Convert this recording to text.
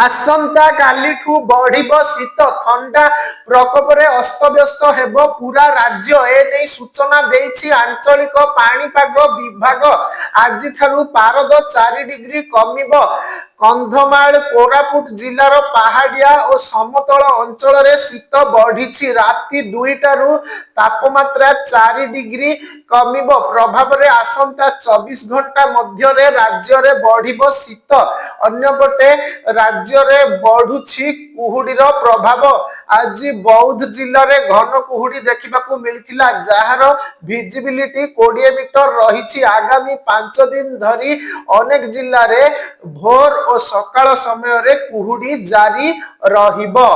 आसंता काली को बढ़िब शीत थंडा प्रकोपरे अस्तव्यस्त हेब पूरा राज्य एने सूचना देछि आंचलिक पाणीपाग विभाग। आज पारद 4 डिग्री कमिब। कंधमाल कोरापुट जिलार पहाड़िया और समतल अंचल रे शीत बढ़ी। राति 2टारू तापमात्रा 4 डिग्री कमिब प्रभाव रे आसंता 24 घंटा मध्य राज्य रे बढ़िब शीत। अन्यपटे राज्य रे बढ़ुछि कुहुडीर प्रभाव। आज बौद्ध जिले में घन कुहुडी देखा मिलता जार भिजिबिलिटी 20 मीटर रही। आगामी 5 दिन धरी अनेक जिले में भोर और सकाळ समय रे कुहुडी जारी रहिबो।